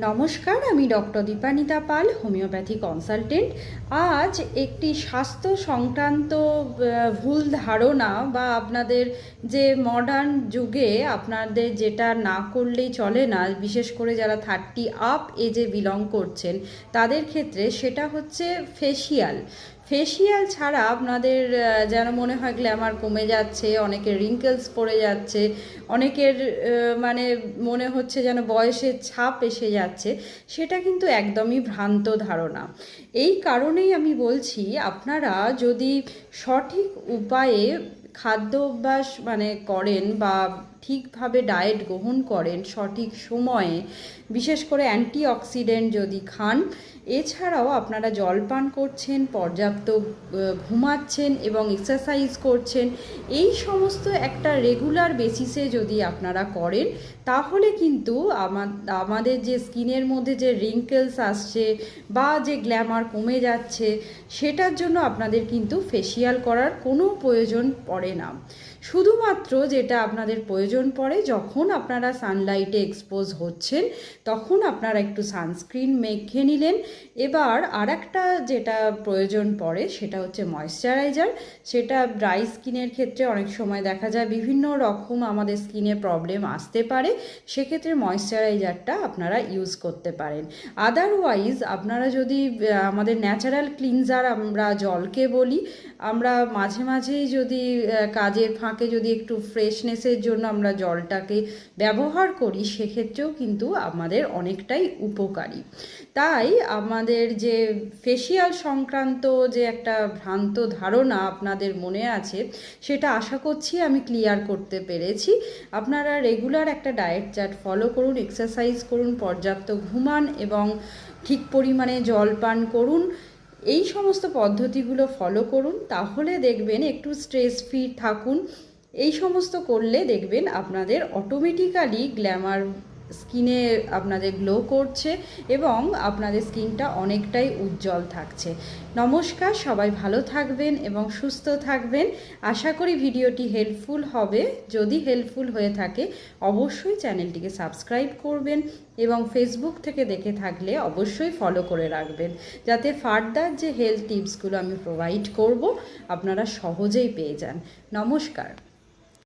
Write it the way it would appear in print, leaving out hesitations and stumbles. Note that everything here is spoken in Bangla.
নমস্কার, আমি ডক্টর দীপানিতা পাল, হোমিওপ্যাথি কনসালটেন্ট। আজ একটি স্বাস্থ্য সংক্রান্ত ভুল ধারণা বা আপনাদের যে মডার্ন যুগে আপনাদের যেটা না করলেই চলে না, বিশেষ করে যারা 30 আপ এজে বিলং করছেন তাদের ক্ষেত্রে, সেটা হচ্ছে ফেসিয়াল ছাড়া আপনাদের যেন মনে হয় গ্ল্যামার কমে যাচ্ছে, অনেকের রিঙ্কেলস পড়ে যাচ্ছে, অনেকের মানে মনে হচ্ছে যেন বয়সের ছাপ এসে যাচ্ছে। সেটা কিন্তু একদমই ভ্রান্ত ধারণা। এই কারণেই আমি বলছি, আপনারা যদি সঠিক উপায়ে খাদ্য অভ্যাস করেন বা ঠিকভাবে ডায়েট গ্রহণ করেন সঠিক সময়ে, বিশেষ করে অ্যান্টিঅক্সিডেন্ট যদি খান, এছাড়াও আপনারা জল পান করছেন, পর্যাপ্ত ঘুমাচ্ছেন এবং এক্সারসাইজ করছেন, এই সমস্ত একটা রেগুলার বেসিসে যদি আপনারা করেন, তাহলে কিন্তু আমাদের যে স্কিনের মধ্যে যে রিঙ্কেলস আসছে বা যে গ্ল্যামার কমে যাচ্ছে, সেটার জন্য আপনাদের কিন্তু ফেসিয়াল করার কোনো প্রয়োজন পড়ে না। শুধুমাত্র যেটা আপনাদের প্রয়োজন পড়ে, যখন আপনারা সানলাইটে এক্সপোজ হচ্ছেন তখন আপনারা একটু সানস্ক্রিন মেখে নিলেন। এবার আর একটা যেটা প্রয়োজন পড়ে সেটা হচ্ছে ময়েশ্চারাইজার। সেটা ড্রাই স্কিনের ক্ষেত্রে অনেক সময় দেখা যায় বিভিন্ন রকম আমাদের স্কিনে প্রবলেম আসতে পারে, সেক্ষেত্রে ময়েশ্চারাইজারটা আপনারা ইউজ করতে পারেন। আদারওয়াইজ আপনারা যদি আমাদের ন্যাচারাল ক্লিনজার আমরা জলকে বলি, আমরা মাঝে মাঝেই যদি কাজের ফাঁকে যদি একটু ফ্রেশনেসের জন্য আমরা জলটাকে ব্যবহার করি, সেক্ষেত্রেও কিন্তু আমাদের অনেকটাই উপকারী। তাই আমাদের যে ফেসিয়াল সংক্রান্ত যে একটা ভ্রান্ত ধারণা আপনাদের মনে আছে, সেটা আশা করছি আমি ক্লিয়ার করতে পেরেছি। আপনারা রেগুলার একটা ডায়েট চার্ট ফলো করুন, এক্সারসাইজ করুন, পর্যাপ্ত ঘুমান এবং ঠিক পরিমাণে জল পান করুন। এই সমস্ত পদ্ধতিগুলো ফলো করুন, তাহলে দেখবেন একটু স্ট্রেস ফ্রি থাকুন। এই সমস্ত করলে দেখবেন আপনাদের অটোমেটিক্যালি গ্ল্যামার স্কিনে আপনাদের গ্লো করছে এবং আপনাদের স্কিনটা অনেকটাই উজ্জ্বল থাকছে। নমস্কার, সবাই ভালো থাকবেন এবং সুস্থ থাকবেন। আশা করি ভিডিওটি হেল্পফুল হবে। যদি হেল্পফুল হয়ে থাকে অবশ্যই চ্যানেলটিকে সাবস্ক্রাইব করবেন এবং ফেসবুক থেকে দেখে থাকলে অবশ্যই ফলো করে রাখবেন, যাতে ফার্দার যে হেলথ টিপসগুলো আমি প্রোভাইড করব আপনারা সহজেই পেয়ে যান। নমস্কার।